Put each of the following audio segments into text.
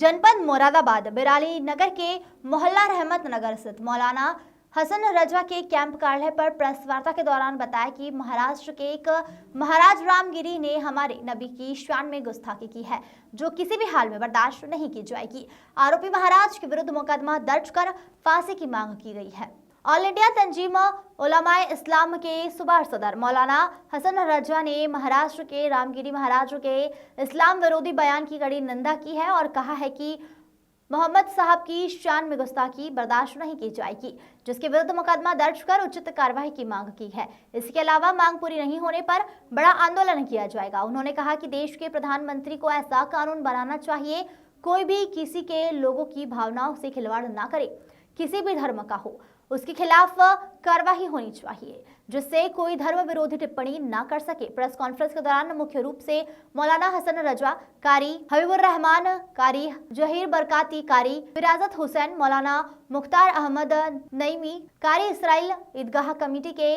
जनपद मुरादाबाद बिराली नगर के मोहल्ला रहमत नगर स्थित मौलाना हसन रजवा के कैंप कार्यालय पर प्रेस वार्ता के दौरान बताया कि महाराष्ट्र के एक महाराज रामगिरी ने हमारे नबी की शान में गुस्ताखी की है, जो किसी भी हाल में बर्दाश्त नहीं की जाएगी। आरोपी महाराज के विरुद्ध मुकदमा दर्ज कर फांसी की मांग की गई है। ऑल इंडिया तंजीम उलमाए इस्लाम के सूबा सदर मौलाना हसन रजवा ने महाराष्ट्र के रामगिरी महाराज के इस्लाम विरोधी बयान की कड़ी निंदा की है और कहा है कि मोहम्मद साहब की शान में गुस्ताखी बर्दाश्त नहीं की जाएगी, जिसके विरुद्ध मुकदमा दर्ज कर उचित कार्रवाई की मांग की है। इसके अलावा मांग पूरी नहीं होने पर बड़ा आंदोलन किया जाएगा। उन्होंने कहा कि देश के प्रधानमंत्री को ऐसा कानून बनाना चाहिए, कोई भी किसी के लोगों की भावनाओं से खिलवाड़ ना करे, किसी भी धर्म का हो, उसके खिलाफ कार्रवाई होनी चाहिए, जिससे कोई धर्म विरोधी टिप्पणी ना कर सके। प्रेस कॉन्फ्रेंस के दौरान मुख्य रूप से मौलाना हसन रजवा, कारी हबीबुर रहमान, कारी जहीर बरकाती, कारी फिराजत हुसैन, मौलाना मुख्तार अहमद नईमी, कारी इसराइल ईदगाह कमेटी के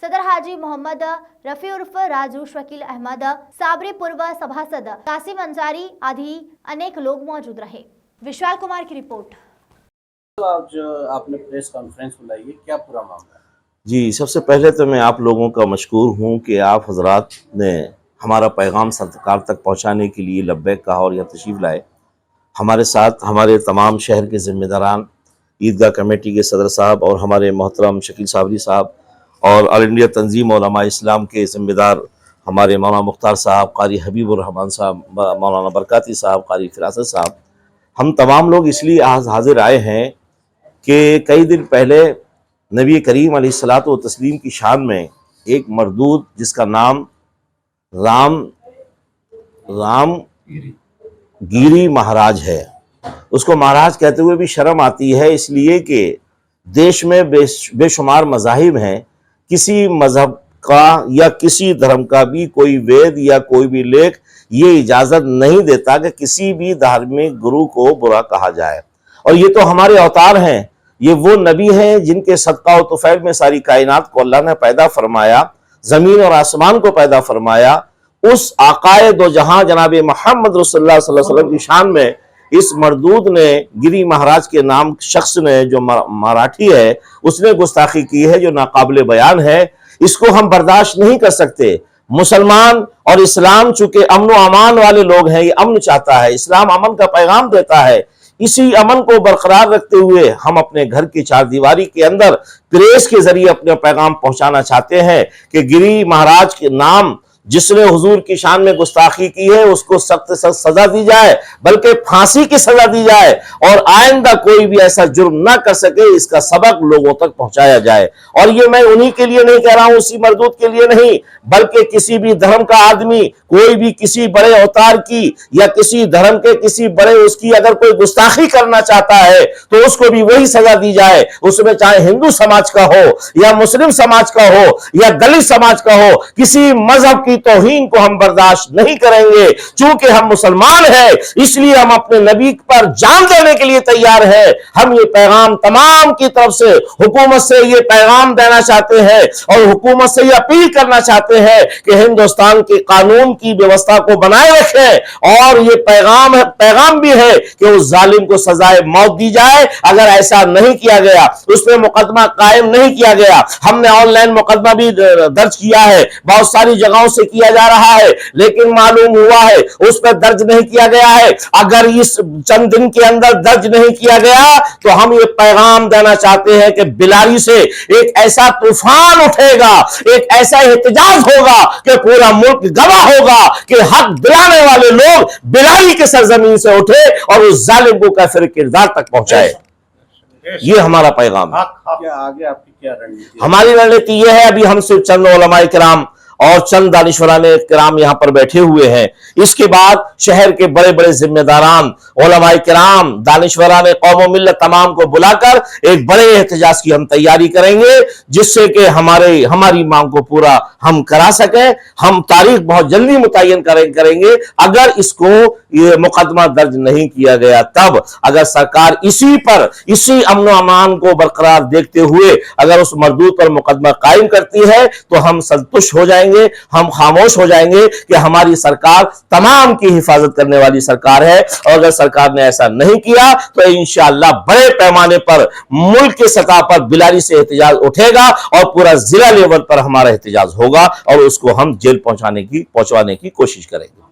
सदर हाजी मोहम्मद रफी उर्फ राजू, शकील अहमद साबरी, पूर्व सभासद कासिम अंसारी आदि अनेक लोग मौजूद रहे। विशाल कुमार की रिपोर्ट। आज आपने प्रेस कॉन्फ्रेंस बुलाई है, क्या पूरा मामला है? जी, सबसे पहले तो मैं आप लोगों का मशकूर हूँ कि आप हजरात ने हमारा पैगाम सरकार तक पहुँचाने के लिए लब्बैक कहा और यहाँ तशरीफ़ लाए। हमारे साथ हमारे तमाम शहर के ज़िम्मेदारान, ईदगाह कमेटी के सदर साहब और हमारे मोहतरम शकील साबरी साहब और ऑल इंडिया तंजीम उलमाए इस्लाम के ज़िम्मेदार हमारे मौलाना मुख्तार साहब, कारी हबीबुर रहमान साहब, मौलाना बरकाती साहब, कारी फिरासत साहब, हम तमाम लोग इसलिए आज हाजिर आए हैं कि कई दिन पहले नबी करीम अलैहिस्सलातु व तस्लीम की शान में एक मरदूद जिसका नाम रामगिरी महाराज है, उसको महाराज कहते हुए भी शर्म आती है, इसलिए कि देश में बेशुमार मज़ाहिब हैं। किसी मज़हब का या किसी धर्म का भी कोई वेद या कोई भी लेख ये इजाज़त नहीं देता कि किसी भी धार्मिक गुरु को बुरा कहा जाए। और ये तो हमारे अवतार हैं, ये वो नबी हैं जिनके सदका व तुफैल में सारी कायनात को अल्लाह ने पैदा फरमाया, ज़मीन और आसमान को पैदा फरमाया। उस आकाए दो जहां जनाब मोहम्मद रसूलुल्लाह सल्लल्लाहु अलैहि वसल्लम की शान में इस मरदूद ने, गिरी महाराज के नाम शख्स ने, जो मराठी है, उसने गुस्ताखी की है जो नाकाबिले बयान है। इसको हम बर्दाश्त नहीं कर सकते। मुसलमान और इस्लाम चूंकि अमन व अमान वाले लोग हैं, ये अमन चाहता है, इस्लाम अमन का पैगाम देता है। इसी अमन को बरकरार रखते हुए हम अपने घर की चारदीवारी के अंदर प्रेस के जरिए अपने पैगाम पहुंचाना चाहते हैं कि गिरी महाराज के नाम जिसने हुजूर की शान में गुस्ताखी की है उसको सख्त सख्त सजा दी जाए, बल्कि फांसी की सजा दी जाए और आइंदा कोई भी ऐसा जुर्म ना कर सके, इसका सबक लोगों तक पहुंचाया जाए। और ये मैं उन्हीं के लिए नहीं कह रहा हूं, उसी मरदूद के लिए नहीं, बल्कि किसी भी धर्म का आदमी, कोई भी किसी बड़े अवतार की या किसी धर्म के किसी बड़े उसकी अगर कोई गुस्ताखी करना चाहता है तो उसको भी वही सजा दी जाए। उसमें चाहे हिंदू समाज का हो या मुस्लिम समाज का हो या दलित समाज का हो, किसी मजहब की तौहीन को हम बर्दाश्त नहीं करेंगे। चूंकि हम मुसलमान हैं, इसलिए हम अपने नबी पर जान देने के लिए तैयार हैं। हम ये पैगाम तमाम की तरफ से हुकूमत से ये पैगाम देना चाहते हैं और हुकूमत से ये अपील करना चाहते हैं कि हिंदुस्तान के कानून की व्यवस्था को बनाए रखें। और ये पैगाम भी है कि उस जालिम को सजाए मौत दी जाए। अगर ऐसा नहीं किया गया, उस पर मुकदमा कायम नहीं किया गया, हमने ऑनलाइन मुकदमा भी दर्ज किया है, बहुत सारी जगहों से किया जा रहा है, लेकिन मालूम हुआ है उस पर दर्ज नहीं किया गया है। अगर इस चंद दिन के अंदर दर्ज नहीं किया गया तो हम ये पैगाम देना चाहते हैं कि बिलारी से एक ऐसा तूफान उठेगा, एक ऐसा एहतजाज होगा कि पूरा मुल्क गवाह होगा कि हक दिलाने वाले लोग बिलारी के सरजमीन से उठे और उस जालिम को काफिर किरदार तक पहुंचाए। ये हमारा पैगाम है। क्या आगे आपकी क्या रणनीति? हमारी रणनीति ये है, अभी हम सिर्फ चंद उलमाए किराम और चंद दानिशवराने किराम यहाँ पर बैठे हुए हैं। इसके बाद शहर के बड़े बड़े जिम्मेदारान, उलमाए किराम, दानिशवराने कौम व मिल्लत तमाम को बुलाकर एक बड़े एहतजाज की हम तैयारी करेंगे, जिससे कि हमारी मांग को पूरा हम करा सकें। हम तारीख बहुत जल्दी मुतय्यन करेंगे। अगर इसको ये मुकदमा दर्ज नहीं किया गया, तब अगर सरकार इसी अमन व अमान को बरकरार देखते हुए अगर उस मरदूद पर मुकदमा कायम करती है तो हम संतुष्ट हो जाएंगे। جائیں گے, ہم خاموش ہو جائیں گے کہ ہماری سرکار تمام کی حفاظت کرنے والی سرکار ہے, اور اگر سرکار نے ایسا نہیں کیا تو انشاءاللہ بڑے پیمانے پر ملک کے سطح پر بلاری سے احتجاج اٹھے گا اور پورا ضلع لیول پر ہمارا احتجاج ہوگا, اور اس کو ہم جیل پہنچانے کی کوشش کریں گے.